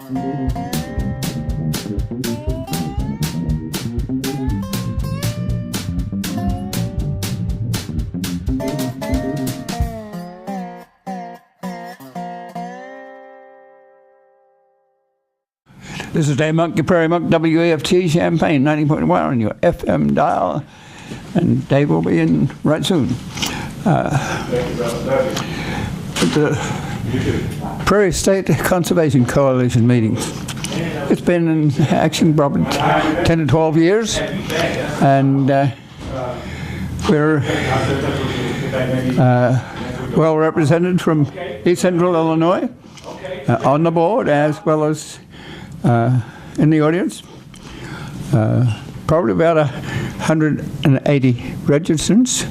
This is Dave Monk, your Prairie Monk, WAFT Champaign, 90.1 on your FM dial. And Dave will be in right soon. The Prairie State Conservation Coalition meetings. It's been in action probably 10 to 12 years. And we're well represented from East Central Illinois on the board as well as in the audience. Probably about 180 registrants,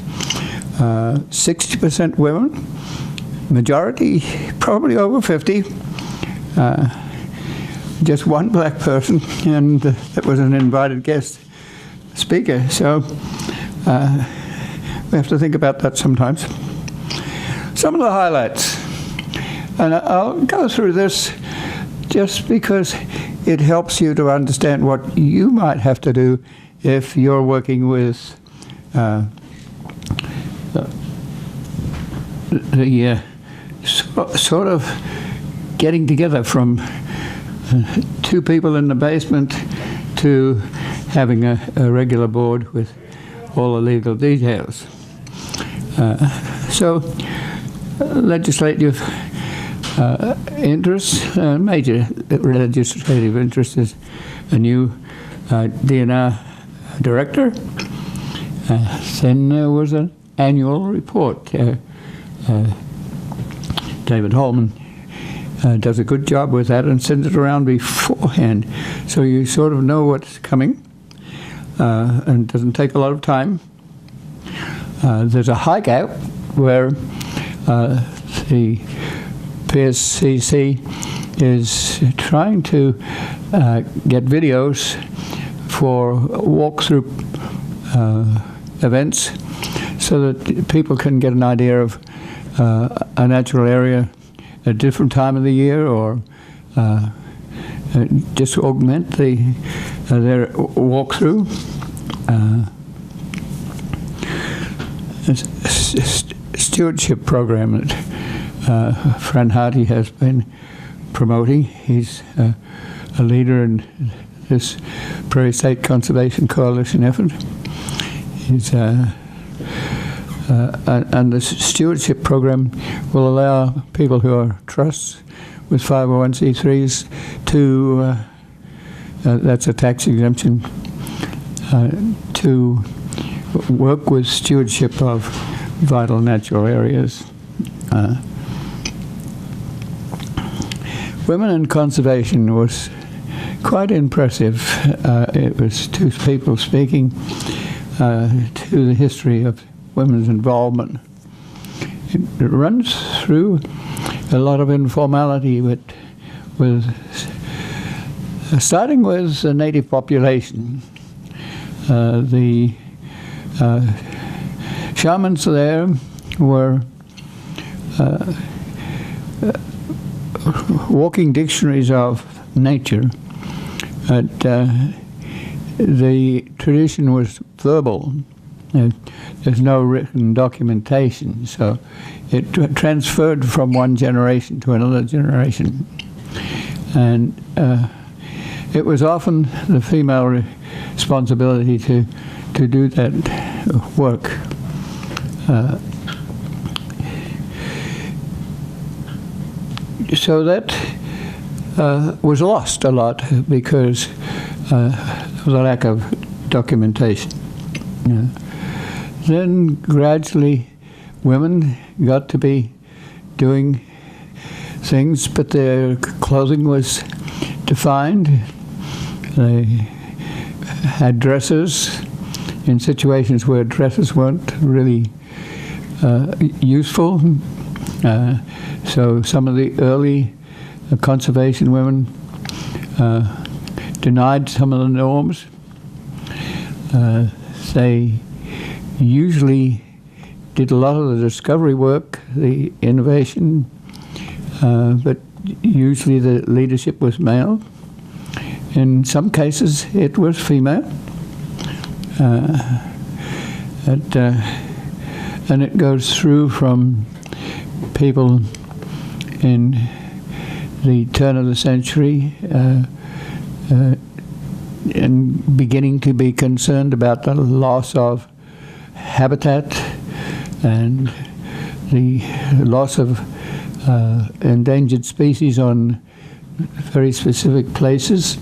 60% women, majority probably over 50, just one black person, and that was an invited guest speaker, so we have to think about that sometimes. Some of the highlights, and I'll go through this just because it helps you to understand what you might have to do if you're working with the sort of getting together from two people in the basement to having a regular board with all the legal details. So legislative interests, major legislative interest is a new DNR director. Then there was an annual report. David Holman does a good job with that and sends it around beforehand, so you sort of know what's coming, and it doesn't take a lot of time. There's a hideout where the PSCC is trying to get videos for walkthrough events so that people can get an idea of a natural area at a different time of the year, or just augment their walkthrough. Stewardship program that Fran Hardy has been promoting. He's a leader in this Prairie State Conservation Coalition effort. He's and the stewardship program will allow people who are trusts with 501c3s to, that's a tax exemption, to work with stewardship of vital natural areas. Women in Conservation was quite impressive. It was two people speaking to the history of women's involvement. It runs through a lot of informality, with starting with the native population. The shamans there were walking dictionaries of nature. But the tradition was verbal. There's no written documentation, so it transferred from one generation to another generation. And it was often the female responsibility to do that work. So that was lost a lot because there was a lack of documentation. Then gradually women got to be doing things, but their clothing was defined. They had dresses in situations where dresses weren't really useful. So some of the early conservation women denied some of the norms. They usually did a lot of the discovery work, the innovation, but usually the leadership was male. In some cases, it was female. And it goes through from people in the turn of the century and beginning to be concerned about the loss of habitat and the loss of endangered species on very specific places,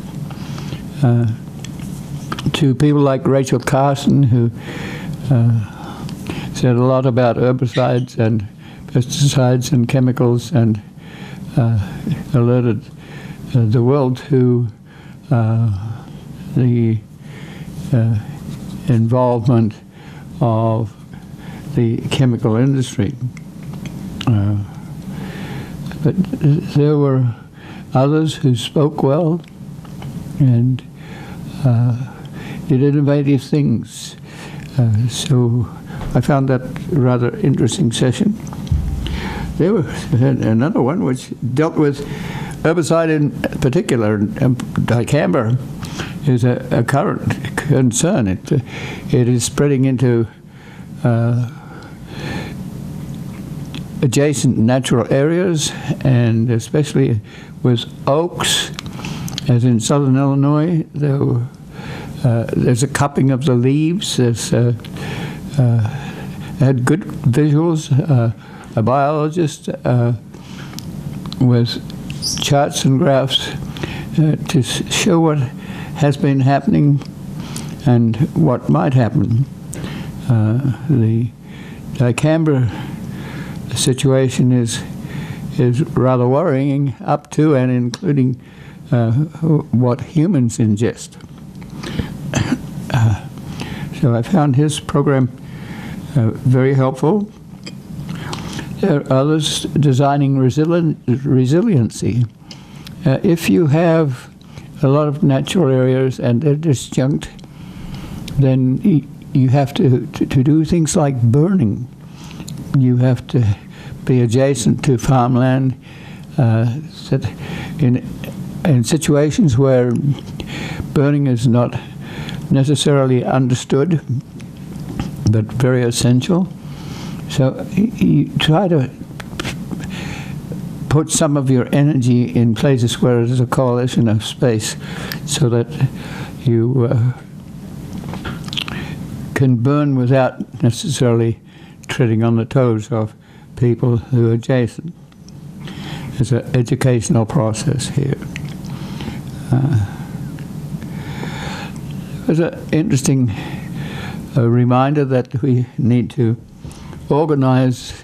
to people like Rachel Carson, who said a lot about herbicides and pesticides and chemicals, and alerted the world to the involvement of the chemical industry. But there were others who spoke well and did innovative things. So I found that a rather interesting session. There was another one which dealt with herbicide in particular. Dicamba is a current concern. It is spreading into adjacent natural areas, and especially with oaks, as in southern Illinois. There's a cupping of the leaves. There's had good visuals. A biologist with charts and graphs to show what has been happening and what might happen. The dicamba situation is rather worrying, up to and including what humans ingest. So I found his program very helpful. There are others designing resiliency. If you have a lot of natural areas and they're disjunct, then you have to do things like burning. You have to be adjacent to farmland. In situations where burning is not necessarily understood, but very essential. So you try to put some of your energy in places where there's a coalition of space, so that you can burn without necessarily treading on the toes of people who are adjacent. There's an educational process here. It was an interesting reminder that we need to organize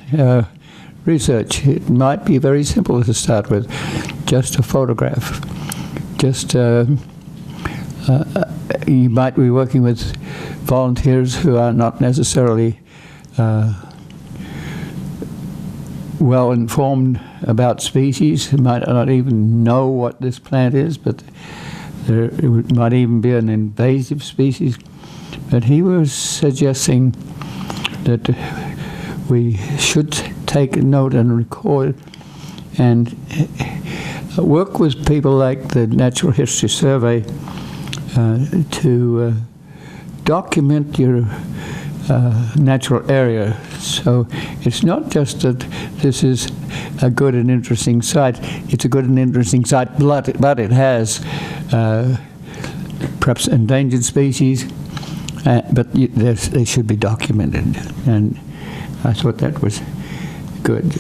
research. It might be very simple to start with, just a photograph. Just you might be working with volunteers who are not necessarily well informed about species, who might not even know what this plant is, but it might even be an invasive species. But he was suggesting that we should take a note and record and work with people like the Natural History Survey to document your natural area. So it's not just that this is a good and interesting site. It's a good and interesting site, but it has perhaps endangered species, but they should be documented. And I thought that was good.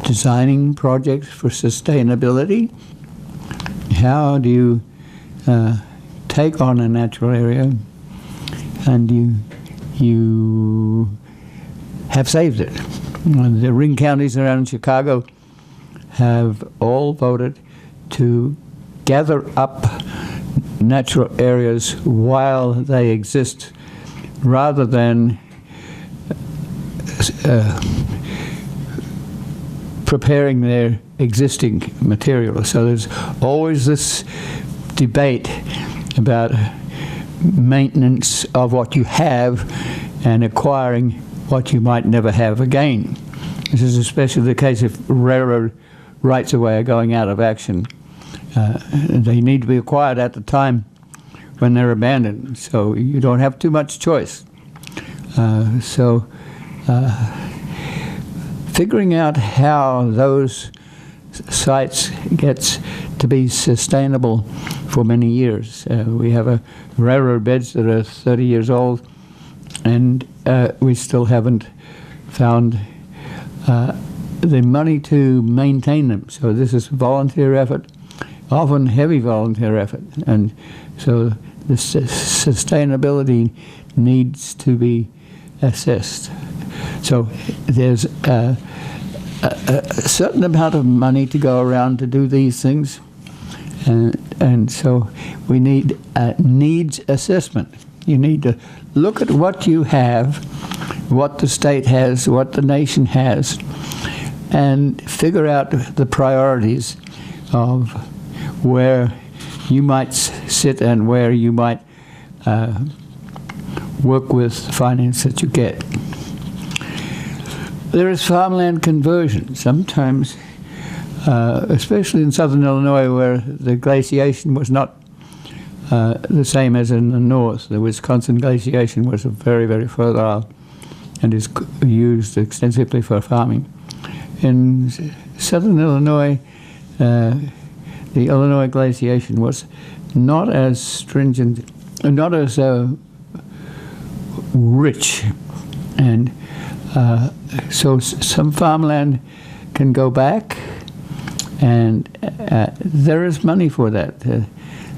Designing projects for sustainability. How do you take on a natural area and you have saved it? The ring counties around Chicago have all voted to gather up natural areas while they exist, rather than preparing their existing material. So there's always this debate about maintenance of what you have and acquiring what you might never have again. This is especially the case if railroad rights-of-way are going out of action. They need to be acquired at the time when they're abandoned, so you don't have too much choice. Figuring out how those sites gets to be sustainable for many years. We have railroad beds that are 30 years old, and we still haven't found the money to maintain them. So this is a volunteer effort, often heavy volunteer effort, and so the sustainability needs to be assessed. So there's a certain amount of money to go around to do these things, and so we need a needs assessment. You need to look at what you have, what the state has, what the nation has, and figure out the priorities of where you might sit and where you might work with finance that you get. There is farmland conversion. Sometimes, especially in southern Illinois, where the glaciation was not the same as in the north. The Wisconsin glaciation was very, very further out and is used extensively for farming. In southern Illinois, the Illinois glaciation was not as stringent, not as rich, and so some farmland can go back, and there is money for that.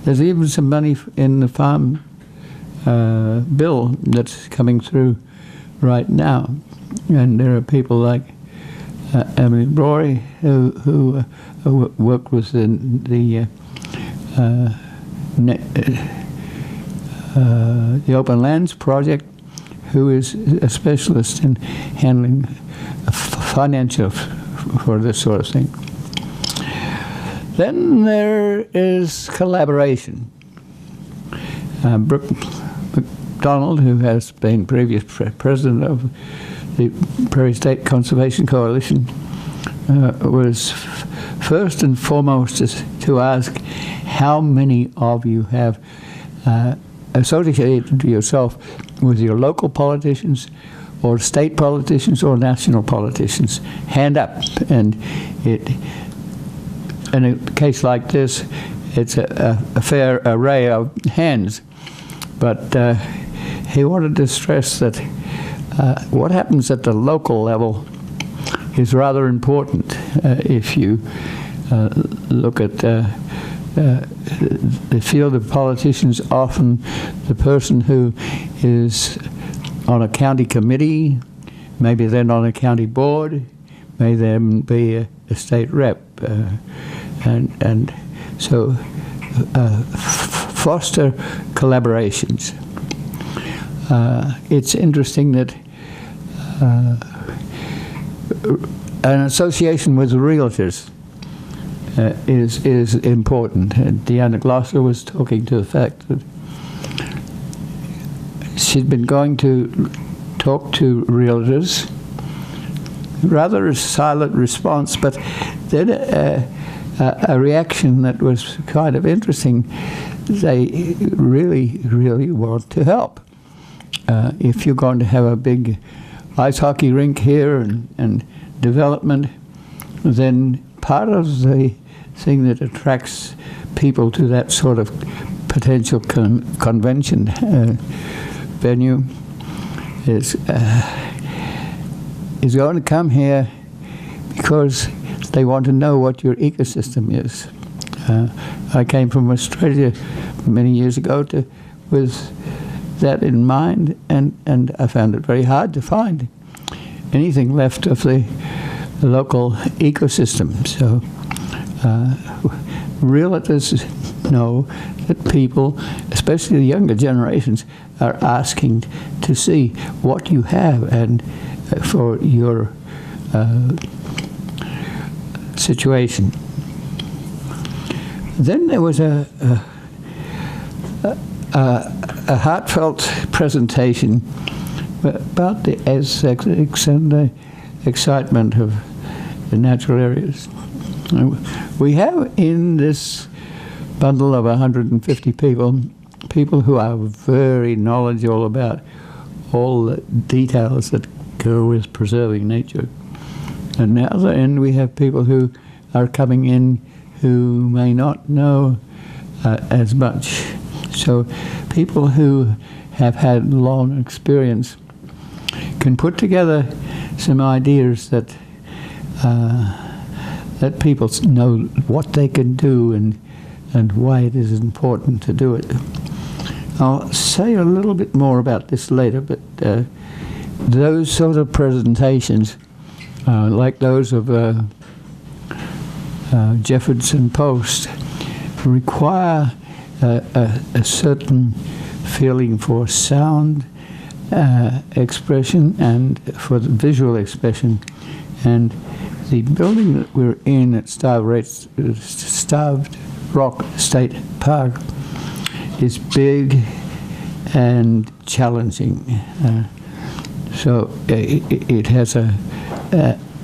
There's even some money in the farm bill that's coming through right now, and there are people like Emily Rory who worked with the Open Lands Project, who is a specialist in handling financial for this sort of thing. Then there is collaboration. Brooke McDonald, who has been previous president of the Prairie State Conservation Coalition, was first and foremost to ask how many of you have associated yourself with your local politicians or state politicians or national politicians. Hand up. And in a case like this, it's a fair array of hands. But he wanted to stress that what happens at the local level is rather important. If you look at the field of politicians, often the person who is on a county committee, maybe then on a county board, may then be a state rep, and so foster collaborations. It's interesting that an association with realtors is important. Deanna Glosser was talking to the fact that she'd been going to talk to realtors, rather a silent response, but then a reaction that was kind of interesting. They really, really want to help. If you're going to have a big ice hockey rink here and development, then part of the thing that attracts people to that sort of potential convention venue is going to come here because they want to know what your ecosystem is. I came from Australia many years ago with that in mind, and I found it very hard to find anything left of the local ecosystem. So realtors know that people, especially the younger generations, are asking to see what you have and for your situation. Then there was a a heartfelt presentation about the aesthetics and the excitement of the natural areas. We have in this bundle of 150 people who are very knowledgeable about all the details that go with preserving nature. And now the end we have people who are coming in who may not know as much. So people who have had long experience can put together some ideas that that people know what they can do and why it is important to do it. I'll say a little bit more about this later, but those sort of presentations, like those of Jefferson Post, require a certain feeling for sound expression and for the visual expression. And the building that we're in at Starved Rock State Park is big and challenging. So it has a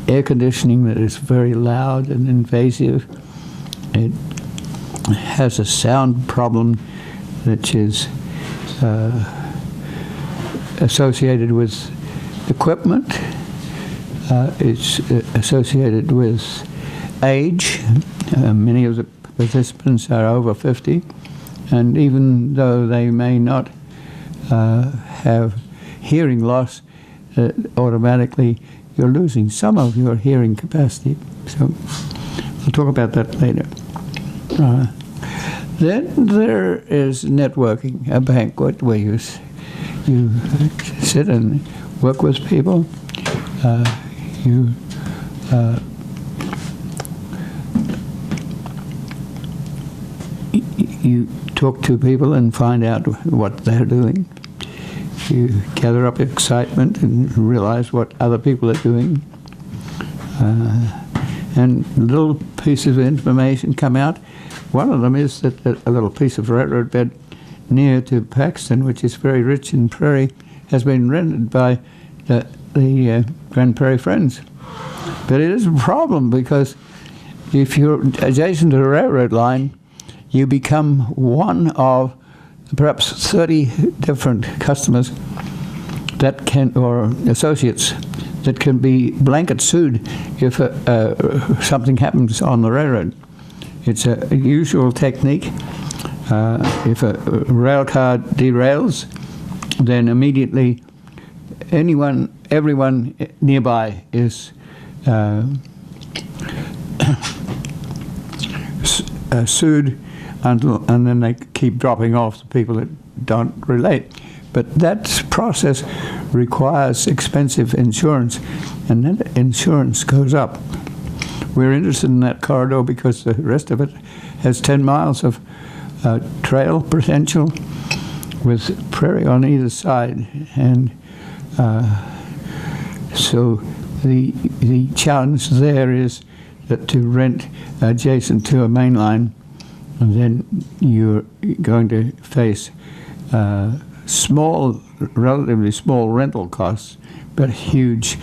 air conditioning that is very loud and invasive. It has a sound problem which is associated with equipment. It's associated with age. Many of the participants are over 50, and even though they may not have hearing loss, automatically you're losing some of your hearing capacity. So I'll talk about that later. Then there is networking, a banquet where you sit and work with people. You talk to people and find out what they're doing. You gather up excitement and realize what other people are doing. And little pieces of information come out. One of them is that a little piece of railroad bed near to Paxton, which is very rich in prairie, has been rented by the Grand Prairie Friends. But it is a problem because if you're adjacent to a railroad line, you become one of perhaps 30 different customers that can, or associates, that can be blanket sued if something happens on the railroad. It's a usual technique. If a rail car derails, then immediately everyone nearby is sued, and then they keep dropping off the people that don't relate. But that process requires expensive insurance, and then insurance goes up. We're interested in that corridor because the rest of it has 10 miles of trail potential with prairie on either side. And so the challenge there is that to rent adjacent to a main line, and then you're going to face relatively small rental costs, but huge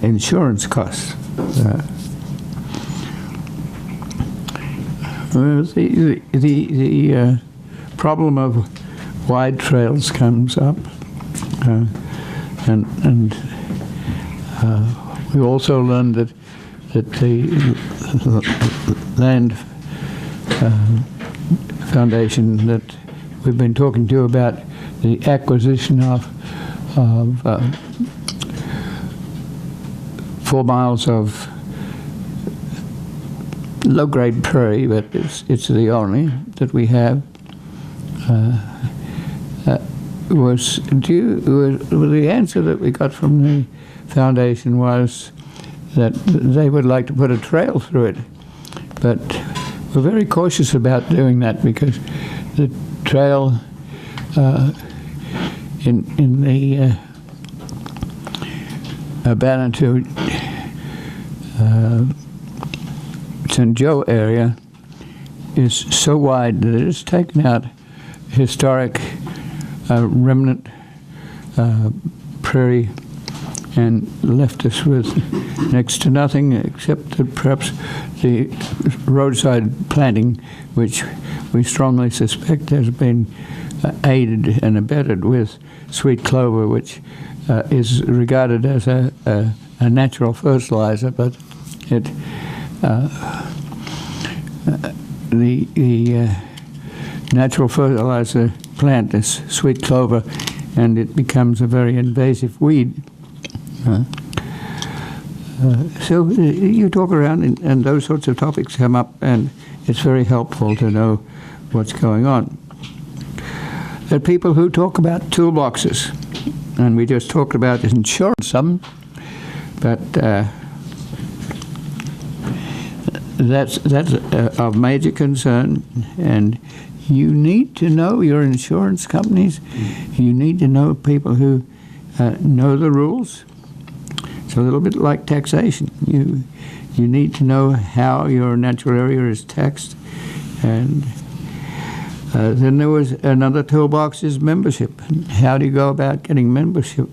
insurance costs. The problem of wide trails comes up, and we also learned that the land foundation that we've been talking to about the acquisition of 4 miles of low-grade prairie, but it's the only that we have, was the answer that we got from the foundation was that they would like to put a trail through it, but we're very cautious about doing that because the trail in the Urbana to St. Joe area is so wide that it has taken out historic remnant prairie and left us with next to nothing except that perhaps the roadside planting, which we strongly suspect has been aided and abetted with sweet clover, which is regarded as a natural fertilizer, but the natural fertilizer plant is sweet clover, and it becomes a very invasive weed. So you talk around and those sorts of topics come up, and it's very helpful to know what's going on. There are people who talk about toolboxes, and we just talked about insurance some, but that's of major concern, and you need to know your insurance companies. You need to know people who know the rules. It's a little bit like taxation. You need to know how your natural area is taxed. And then there was another toolbox is membership. How do you go about getting membership?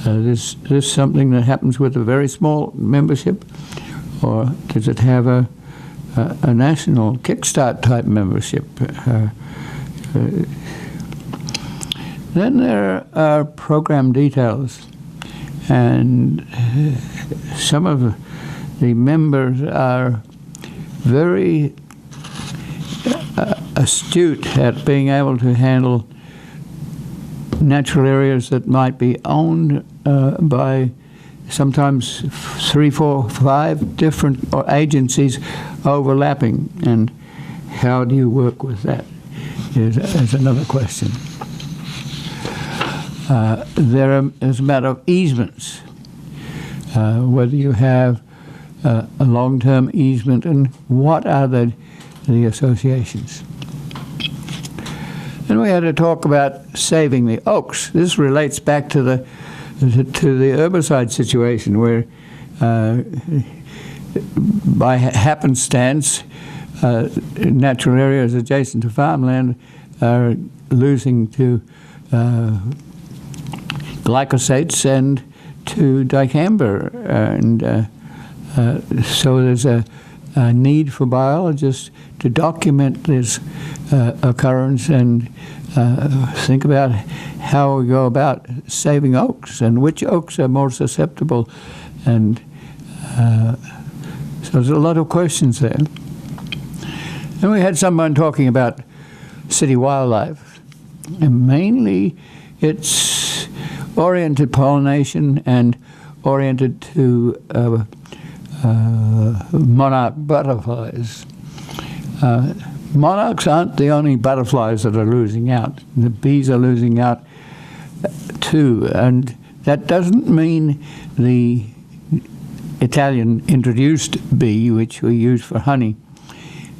Is this something that happens with a very small membership, or does it have a national kickstart type membership? Then there are program details, and some of the members are very astute at being able to handle natural areas that might be owned by sometimes 3, 4, 5 different agencies overlapping, and how do you work with that is another question. There is a matter of easements, whether you have a long-term easement, and what are the associations. Then we had to talk about saving the oaks. This relates back to the herbicide situation, where by happenstance natural areas adjacent to farmland are losing to glyphosates and to dicamba, and so there's a need for biologists to document this occurrence and think about how we go about saving oaks and which oaks are more susceptible, and so there's a lot of questions there. And we had someone talking about city wildlife, and mainly it's oriented pollination and oriented to monarch butterflies. Monarchs aren't the only butterflies that are losing out. The bees are losing out too, and that doesn't mean the Italian introduced bee, which we use for honey.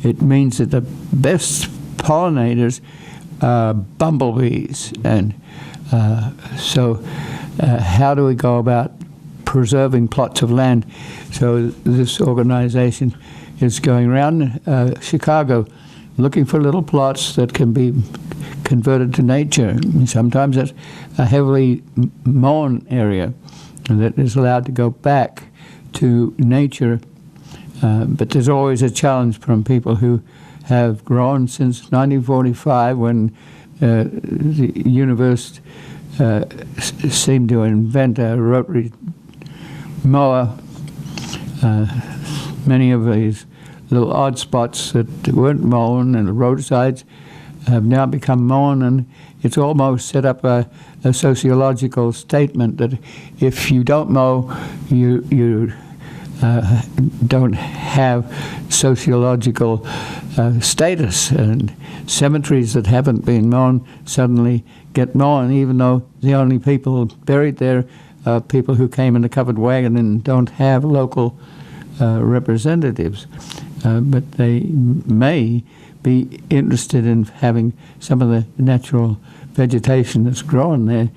It means that the best pollinators are bumblebees, and so how do we go about preserving plots of land? So this organization is going around Chicago looking for little plots that can be converted to nature. Sometimes it's a heavily mown area that is allowed to go back to nature, but there's always a challenge from people who have grown since 1945, when the universe seemed to invent a rotary mower. Many of these little odd spots that weren't mown and the roadsides have now become mown, and it's almost set up a sociological statement that if you don't mow, you don't have sociological status, and cemeteries that haven't been mown suddenly get mown, even though the only people buried there are people who came in a covered wagon and don't have local representatives, but they may be interested in having some of the natural vegetation that's grown there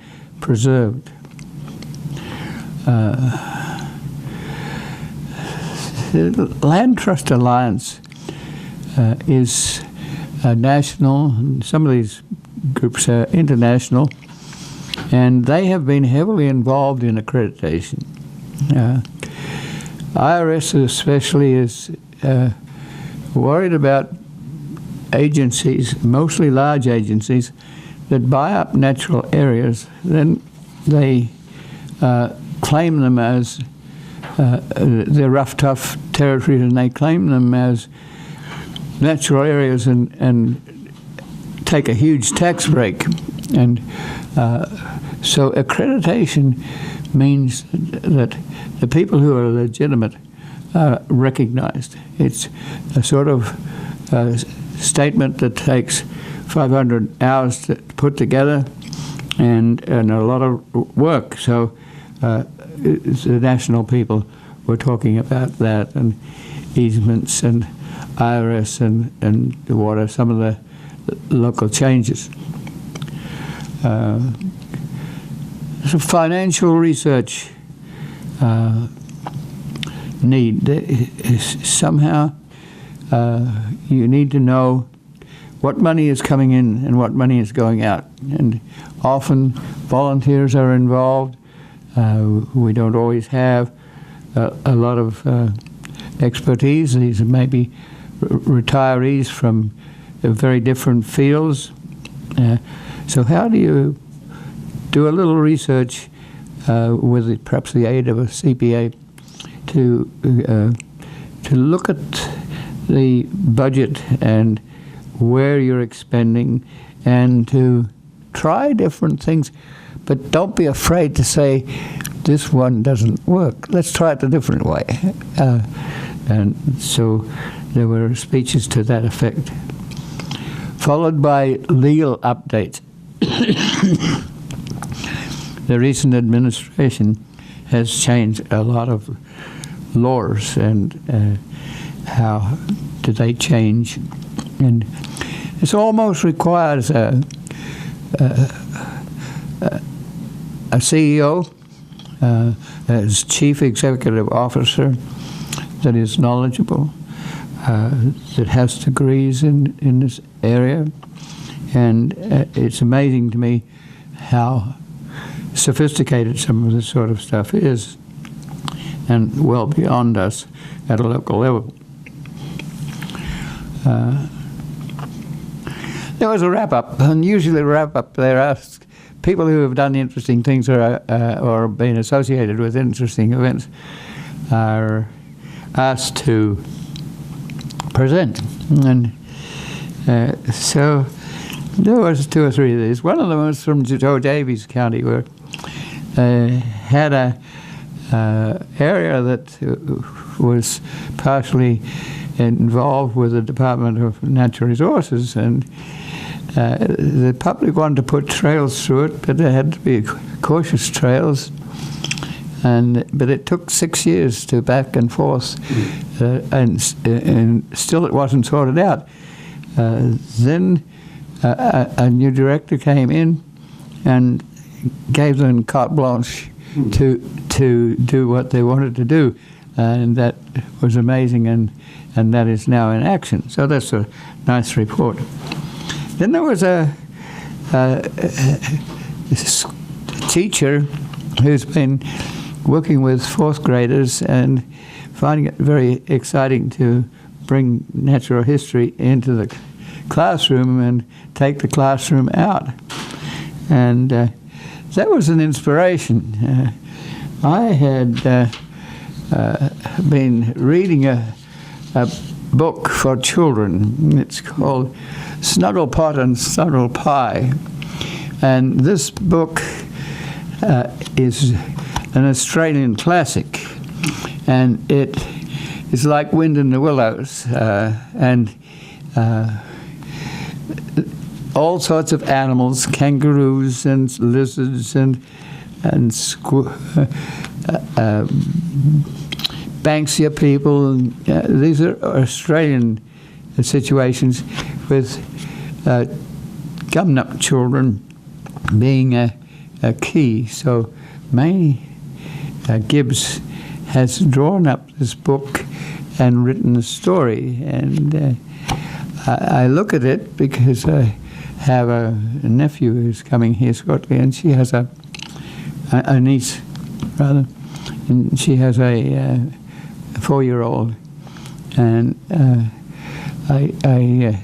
preserved. The Land Trust Alliance is national, and some of these groups are international, and they have been heavily involved in accreditation. IRS especially is worried about agencies, mostly large agencies, that buy up natural areas. Then they claim them as they're rough, tough territories, and they claim them as natural areas and take a huge tax break. And so accreditation means that the people who are legitimate are recognized. It's a sort of statement that takes 500 hours to put together and a lot of work. So it's the national people were talking about that, and easements and IRS and what are some of the local changes. So financial research need. Somehow you need to know what money is coming in and what money is going out. And often volunteers are involved. We don't always have a lot of expertise. These may be retirees from very different fields. So how do you do a little research with perhaps the aid of a CPA to look at the budget and where you're expending, and to try different things, but don't be afraid to say, this one doesn't work. Let's try it a different way. And so there were speeches to that effect, followed by legal updates. The recent administration has changed a lot of laws, and how do they change? And it almost requires a CEO as chief executive officer that is knowledgeable, that has degrees in this area. And it's amazing to me how sophisticated some of this sort of stuff is, and well beyond us at a local level. There was a wrap-up, and usually the wrap-up there asks people who have done interesting things or been associated with interesting events are asked to present. And so there was 2 or 3 of these. One of them was from Joe Davies County, where had a area that was partially involved with the Department of Natural Resources, and the public wanted to put trails through it, but they had to be cautious trails. But it took 6 years to back and forth, and still it wasn't sorted out. Then a new director came in and gave them carte blanche to do what they wanted to do, and that was amazing, and that is now in action. So that's a nice report. Then there was a teacher who's been working with 4th graders and finding it very exciting to bring natural history into the classroom and take the classroom out. And that was an inspiration. I had been reading a book for children. It's called Snugglepot and Snuggle Pie. And this book is an Australian classic, and it is like Wind in the Willows, and all sorts of animals, kangaroos and lizards and Banksia people. These are Australian situations, with gumnut children being a key. So May Gibbs has drawn up this book and written a story, and I look at it because I have a nephew who's coming here shortly, and she has a niece, rather, and she has a 4-year-old, and I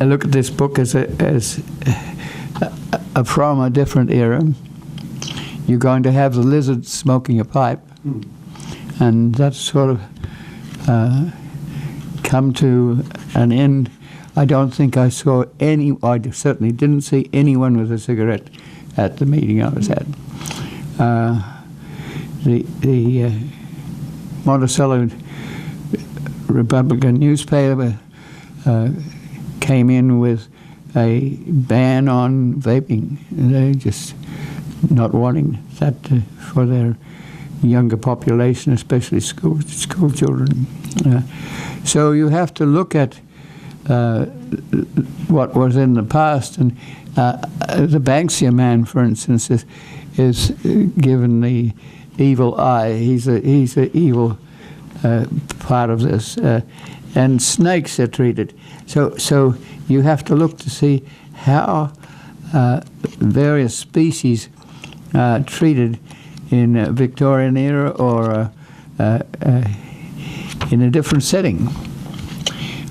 look at this book as from a different era. You're going to have the lizard smoking a pipe, and that's sort of come to an end. I don't think I saw I certainly didn't see anyone with a cigarette at the meeting I was at. The Monticello Republican newspaper came in with a ban on vaping. They're just not wanting that for their younger population, especially school children. So you have to look at what was in the past, and the Banksia man, for instance, is given the evil eye. He's a evil part of this, and snakes are treated. So you have to look to see how various species are treated in a Victorian era or in a different setting.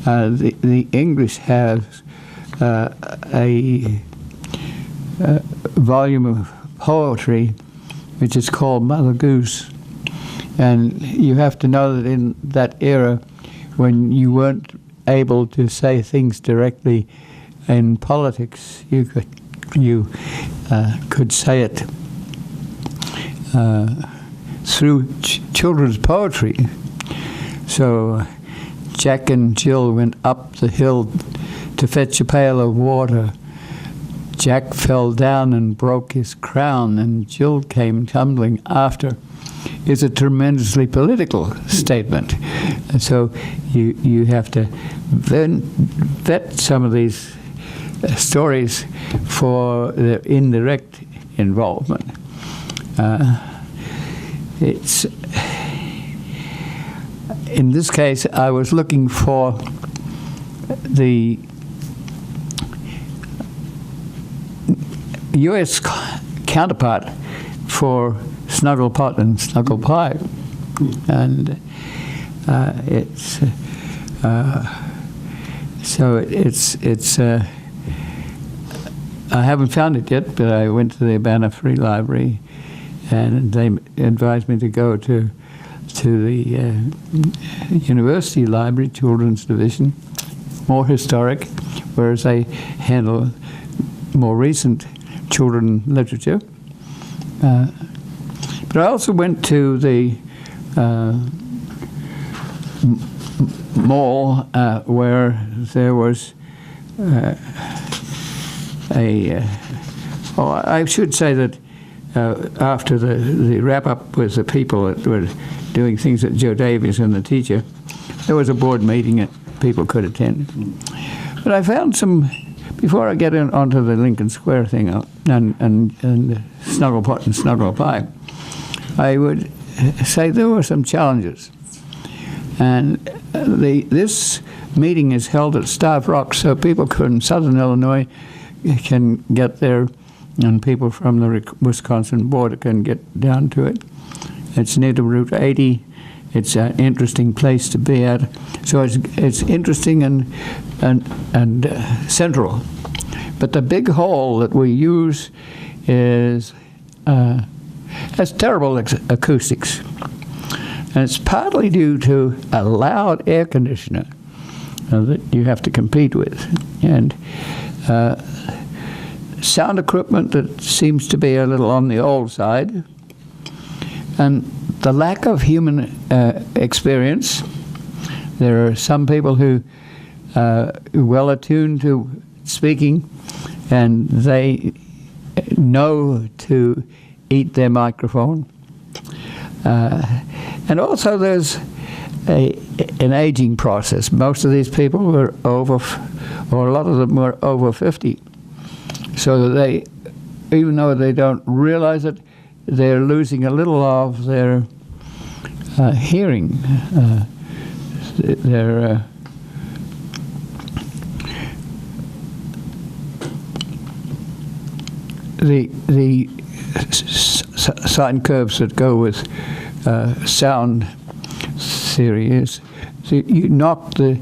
The English have a volume of poetry which is called Mother Goose, and you have to know that in that era, when you weren't able to say things directly in politics, you could say it through children's poetry. So Jack and Jill went up the hill to fetch a pail of water. Jack fell down and broke his crown, and Jill came tumbling after. Is a tremendously political statement. And so you have to vet some of these stories for their indirect involvement. In this case, I was looking for the U.S. counterpart for Snugglepot and Snugglepie, and I haven't found it yet, but I went to the Urbana Free Library, and they advised me to go to the University Library Children's Division, more historic, whereas they handle more recent children literature. But I also went to the mall where there was I should say that after the wrap-up with the people that were doing things at Joe Davies and the teacher, there was a board meeting that people could attend. But I found some, before I get onto the Lincoln Square thing and Snugglepot and Snugglepie, I would say there were some challenges. And this meeting is held at Starved Rock, so people in southern Illinois can get there, and people from the Wisconsin border can get down to it. It's near to Route 80. It's an interesting place to be at. So it's interesting and central. But the big hall that we use has terrible acoustics. And it's partly due to a loud air conditioner that you have to compete with. And sound equipment that seems to be a little on the old side. And the lack of human experience. There are some people who are well attuned to speaking, and they know to eat their microphone. And also there's an aging process. Most of these people were over, or a lot of them were over 50. So they, even though they don't realize it, they're losing a little of their hearing. Their the sine curves that go with sound theory is you knock the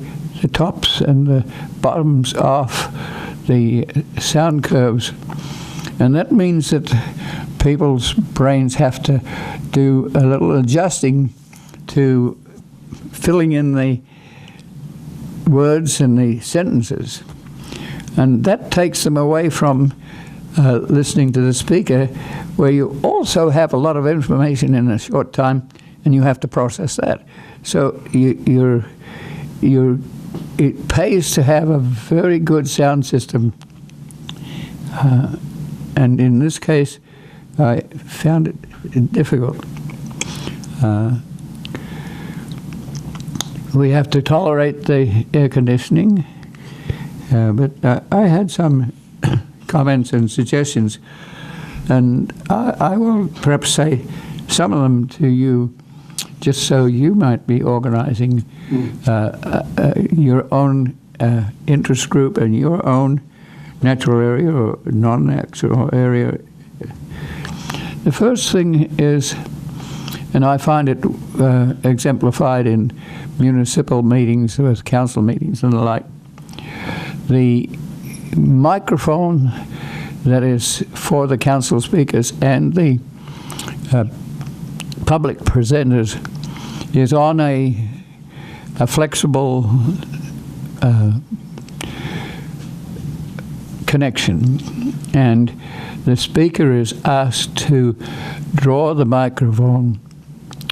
tops and the bottoms off the sound curves, and that means that people's brains have to do a little adjusting to filling in the words and the sentences, and that takes them away from listening to the speaker, where you also have a lot of information in a short time, and you have to process that. So it pays to have a very good sound system, and in this case, I found it difficult. We have to tolerate the air conditioning, but I had some comments and suggestions, and I will perhaps say some of them to you, just so you might be organizing your own interest group and your own natural area or non-natural area. The first thing is, and I find it exemplified in municipal meetings with council meetings and the like, the microphone that is for the council speakers and the public presenters is on a flexible connection, and the speaker is asked to draw the microphone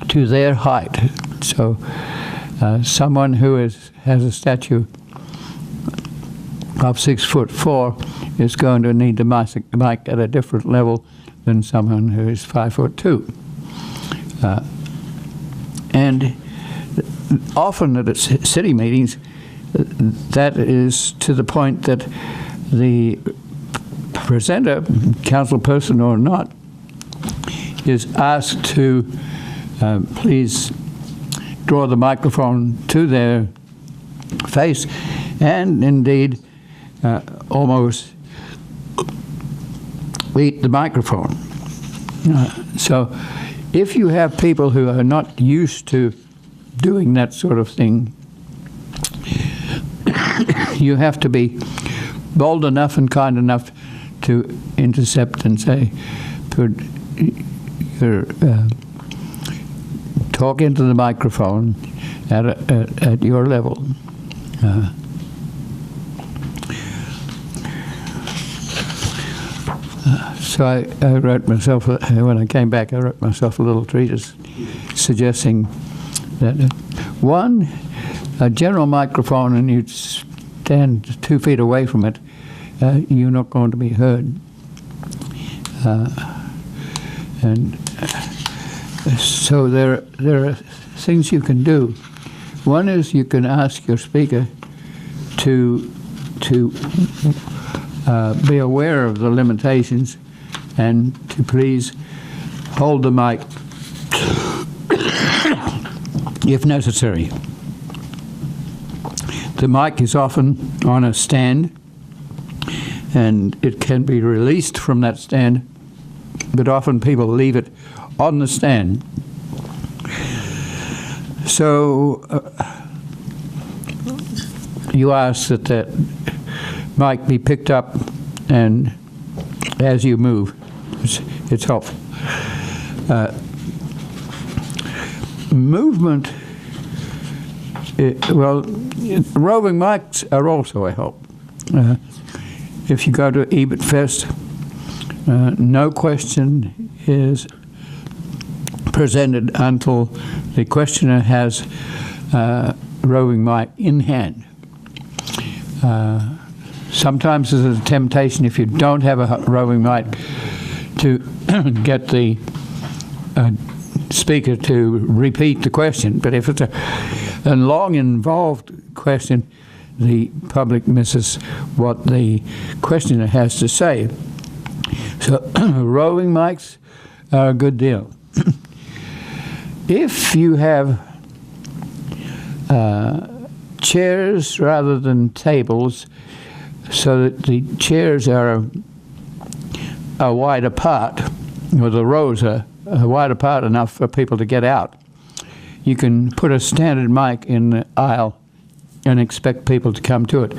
to their height. So someone who has a stature of 6'4" is going to need the mic at a different level than someone who is 5'2". And often at city meetings, that is to the point that the presenter, council person or not, is asked to please draw the microphone to their face, and indeed almost eat the microphone. So if you have people who are not used to doing that sort of thing, you have to be bold enough and kind enough to intercept and say, put your talk into the microphone at your level. So I wrote myself, when I came back, I wrote myself a little treatise suggesting that a general microphone, and you'd stand 2 feet away from it, you're not going to be heard. And so there are things you can do. One is you can ask your speaker to be aware of the limitations and to please hold the mic if necessary. The mic is often on a stand, and it can be released from that stand, but often people leave it on the stand. So you ask that that mic be picked up, and as you move, it's helpful. Movement, roving mics are also a help. If you go to Ebert Fest, no question is presented until the questioner has roving mic in hand. Sometimes there's a temptation, if you don't have a roving mic, to get the speaker to repeat the question. But if it's a long, involved question, the public misses what the questioner has to say. So roving mics are a good deal. If you have chairs rather than tables, so that the chairs are are wide apart, or the rows are wide apart enough for people to get out, you can put a standard mic in the aisle and expect people to come to it.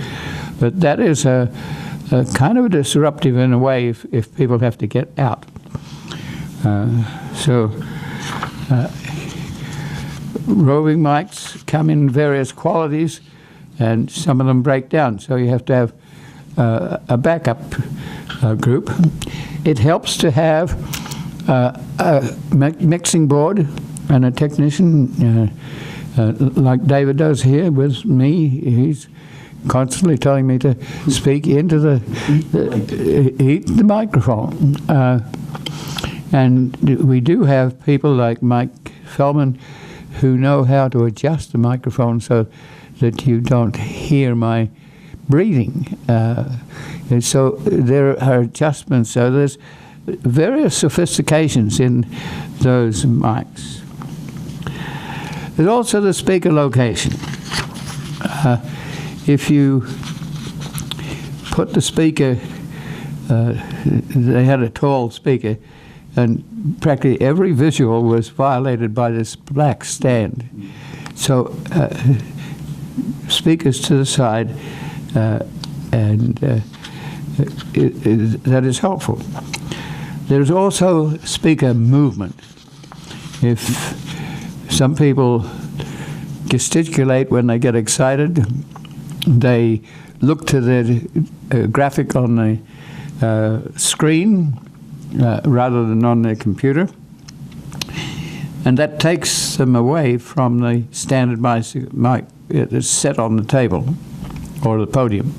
But that is a kind of disruptive in a way if people have to get out. Roving mics come in various qualities, and some of them break down, so you have to have a backup group. It helps to have a mixing board and a technician like David does here with me. He's constantly telling me to speak into the microphone. And we do have people like Mike Feldman who know how to adjust the microphone so that you don't hear my breathing. And so there are adjustments. So there's various sophistications in those mics. There's also the speaker location. If you put the speaker, they had a tall speaker, and practically every visual was violated by this black stand. So speakers to the side, and that is helpful. There's also speaker movement. If some people gesticulate when they get excited, they look to the graphic on the screen rather than on their computer, and that takes them away from the standard mic that's set on the table or the podium.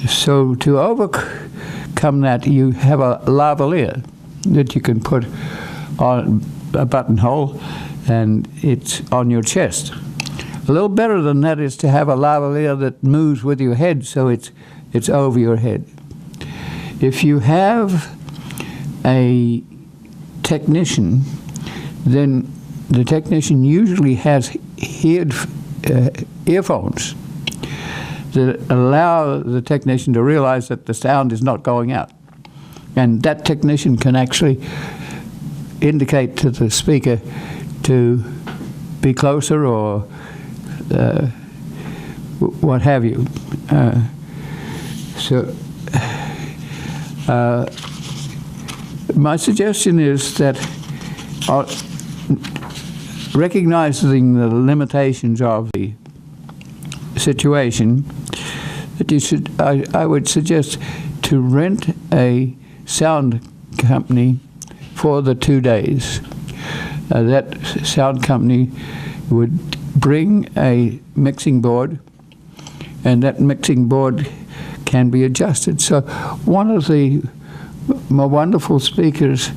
So to overcome that, you have a lavalier that you can put on a buttonhole, and it's on your chest. A little better than that is to have a lavalier that moves with your head, so it's over your head. If you have a technician, then the technician usually has earphones that allow the technician to realize that the sound is not going out. And that technician can actually indicate to the speaker to be closer or what have you. My suggestion is that recognizing the limitations of the situation, that you should, I would suggest to rent a sound company for the 2 days. That sound company would bring a mixing board, and that mixing board can be adjusted. So one of the more wonderful speakers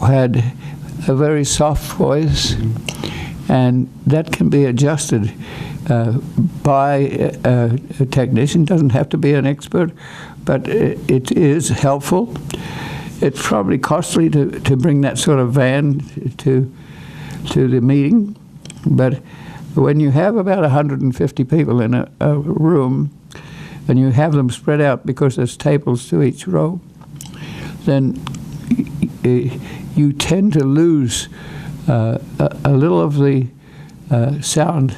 had a very soft voice, and that can be adjusted by a technician. Doesn't have to be an expert, but it is helpful. It's probably costly to bring that sort of van to the meeting, but when you have about 150 people in a room, and you have them spread out because there's tables to each row, then you tend to lose a little of the sound,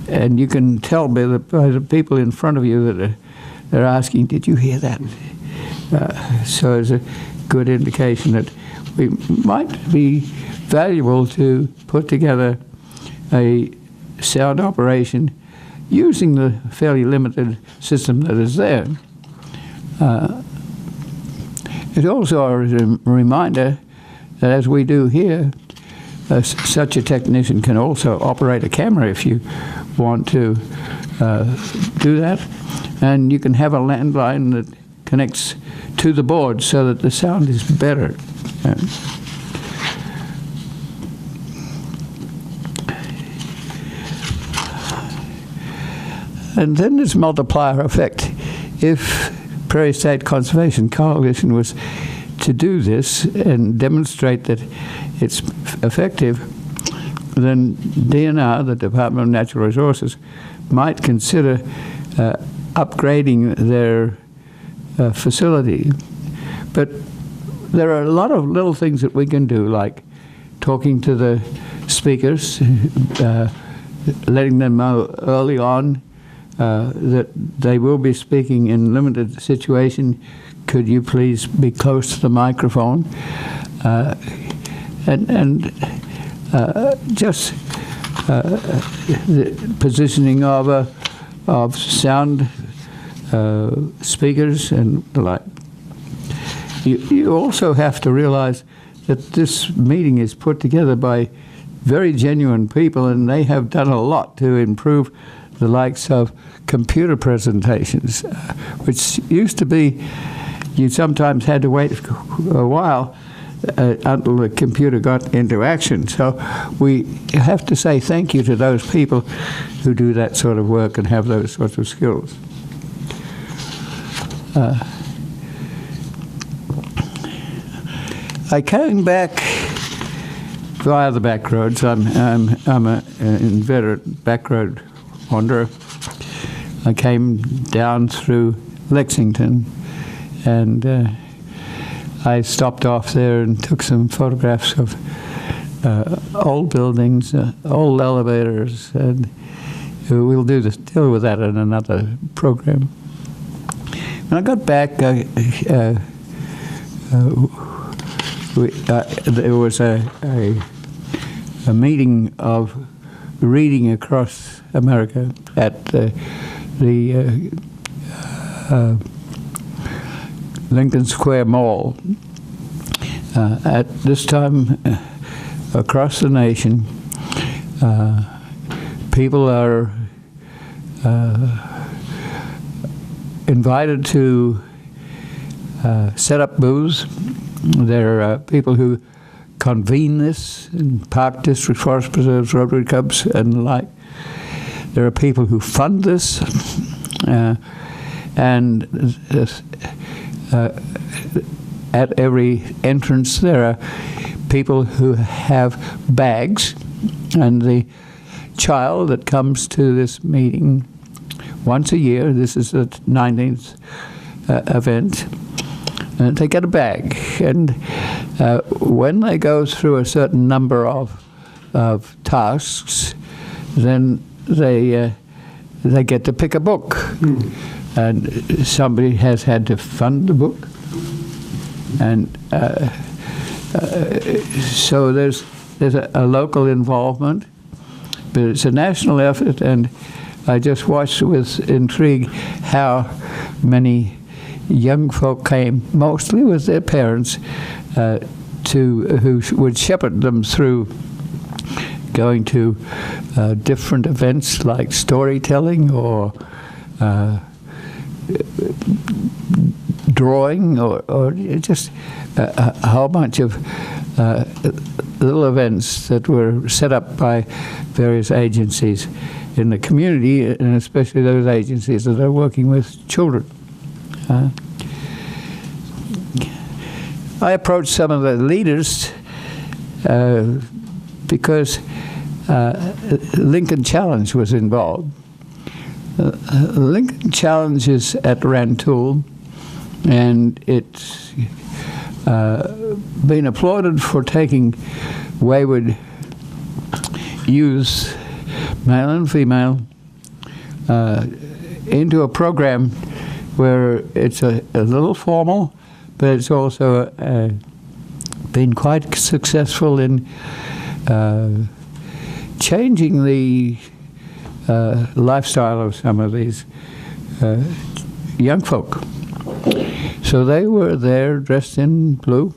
and you can tell by the people in front of you that they're asking, "Did you hear that?" So it's a good indication that we might be valuable to put together a sound operation using the fairly limited system that is there. It also is a reminder that, as we do here, such a technician can also operate a camera if you want to do that. And you can have a landline that connects to the board so that the sound is better. And then there's multiplier effect. If Prairie State Conservation Coalition was to do this and demonstrate that it's effective, then DNR, the Department of Natural Resources, might consider upgrading their facility. But there are a lot of little things that we can do, like talking to the speakers, letting them know early on that they will be speaking in limited situation. Could you please be close to the microphone? And just the positioning of sound speakers and the like. You also have to realize that this meeting is put together by very genuine people, and they have done a lot to improve the likes of computer presentations, which used to be you sometimes had to wait a while until the computer got into action. So we have to say thank you to those people who do that sort of work and have those sorts of skills. I came back via the back roads. I'm an inveterate back road wanderer. I came down through Lexington, and I stopped off there and took some photographs of old buildings, old elevators, and we'll deal with that in another program. When I got back, there was a meeting of reading across America at the Lincoln Square Mall. At this time, across the nation, people are invited to set up booths. There are people who convene this in park districts, forest preserves, Rotary Clubs, and the like. There are people who fund this, and at every entrance there are people who have bags, and the child that comes to this meeting once a year, this is the 19th event, they get a bag, and when they go through a certain number of tasks, then they get to pick a book, and somebody has had to fund the book, and so there's a local involvement, but it's a national effort, and I just watched with intrigue how many young folk came, mostly with their parents, who would shepherd them through going to different events like storytelling or drawing or just a whole bunch of little events that were set up by various agencies in the community, and especially those agencies that are working with children. I approached some of the leaders because Lincoln Challenge was involved. Lincoln Challenge is at Rantoul, and it's been applauded for taking wayward youth, male and female, into a program where it's a little formal, but it's also been quite successful in changing the lifestyle of some of these young folk. So they were there dressed in blue,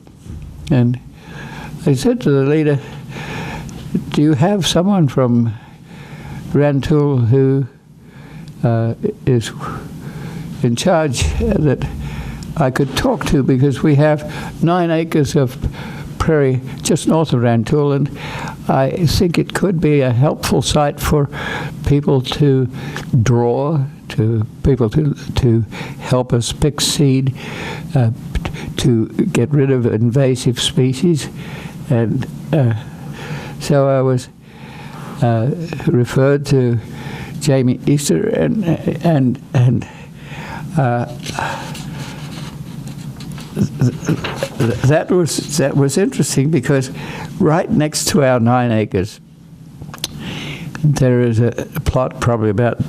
and I said to the leader, do you have someone from Rantoul who is in charge that I could talk to, because we have 9 acres of prairie just north of Rantoul, and I think it could be a helpful site for people to draw, to people to help us pick seed, to get rid of invasive species, and so I was referred to Jamie Easter, and that was interesting because right next to our 9 acres, there is a plot, probably about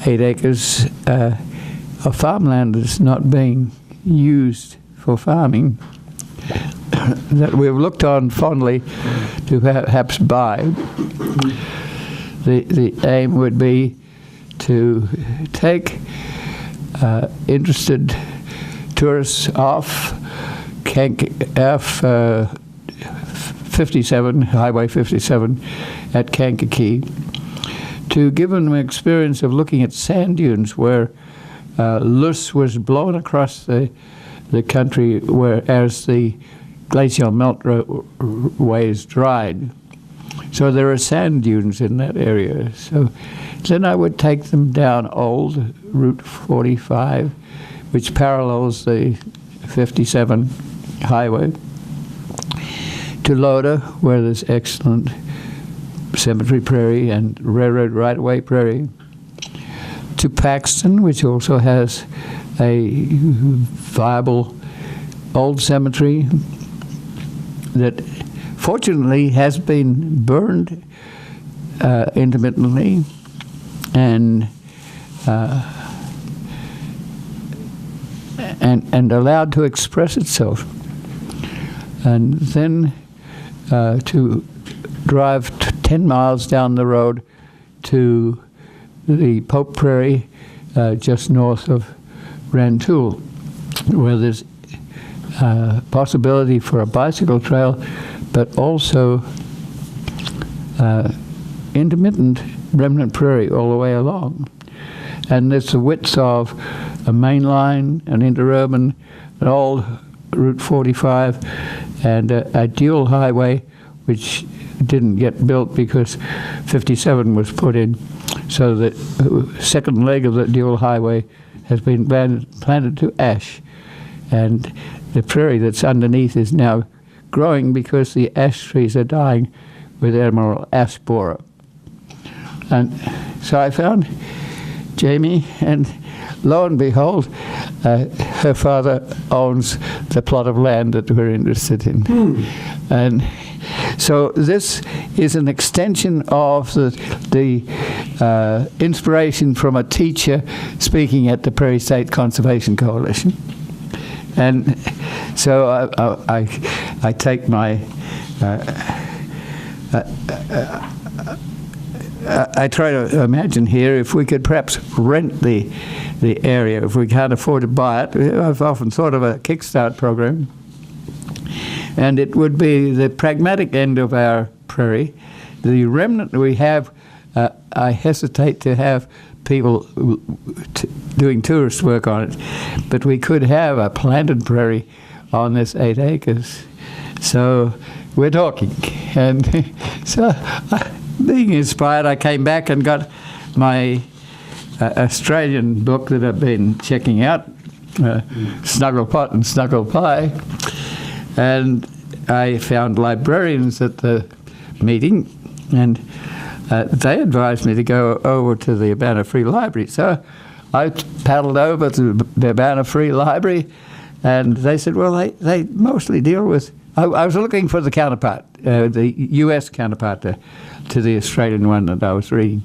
8 acres of farmland that's not being used for farming, that we've looked on fondly to perhaps buy. The aim would be to take interested tourists off 57, Highway 57 at Kankakee, to give them an experience of looking at sand dunes where loess was blown across the country as the glacial meltways dried. So there are sand dunes in that area. So then I would take them down old Route 45, which parallels the 57 highway, to Loda, where there's excellent cemetery prairie and railroad right-of-way prairie, to Paxton, which also has a viable old cemetery that fortunately has been burned intermittently and allowed to express itself. And then to drive 10 miles down the road to the Pope Prairie, just north of Rantoul, where there's possibility for a bicycle trail, but also intermittent remnant prairie all the way along. And there's the width of a main line, an interurban, an old Route 45, and a dual highway, which didn't get built because 57 was put in. So the second leg of the dual highway has been planted to ash. And the prairie that's underneath is now growing because the ash trees are dying with emerald ash borer. And so I found Jamie, and lo and behold, her father owns the plot of land that we're interested in. And so this is an extension of the inspiration from a teacher speaking at the Prairie State Conservation Coalition. And so I take my I try to imagine here if we could perhaps rent the area if we can't afford to buy it. I've often thought of a Kickstart program, and it would be the pragmatic end of our prairie. The remnant we have, I hesitate to have people doing tourist work on it, but we could have a planted prairie on this 8 acres. So we're talking, and so being inspired, I came back and got my Australian book that I've been checking out, Snuggle Pot and Snuggle Pie, and I found librarians at the meeting, and they advised me to go over to the Urbana Free Library. So I paddled over to the Urbana Free Library, and they said, well, they mostly deal with, I was looking for the counterpart, the US counterpart to the Australian one that I was reading.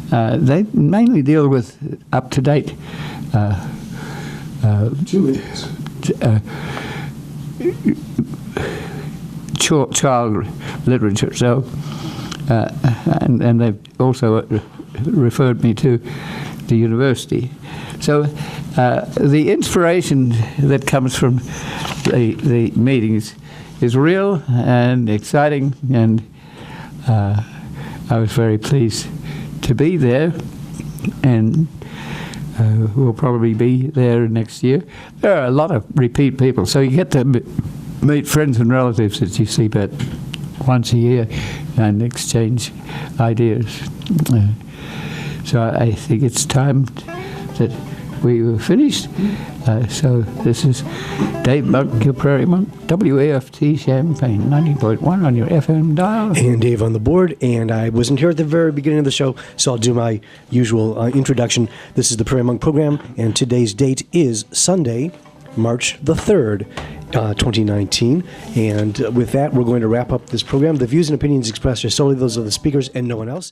They mainly deal with up-to-date child literature. So, and they've also referred me to the university. So the inspiration that comes from the meetings is real and exciting, and I was very pleased to be there, and we'll probably be there next year. There are a lot of repeat people, so you get to meet friends and relatives that you see about once a year and exchange ideas. So I think it's time that we were finished. So this is Dave Monk, your Prairie Monk, WAFT Champaign, 90.1 on your FM dial. And Dave on the board, and I wasn't here at the very beginning of the show, so I'll do my usual introduction. This is the Prairie Monk program, and today's date is Sunday, March the 3rd, 2019. And with that, we're going to wrap up this program. The views and opinions expressed are solely those of the speakers and no one else.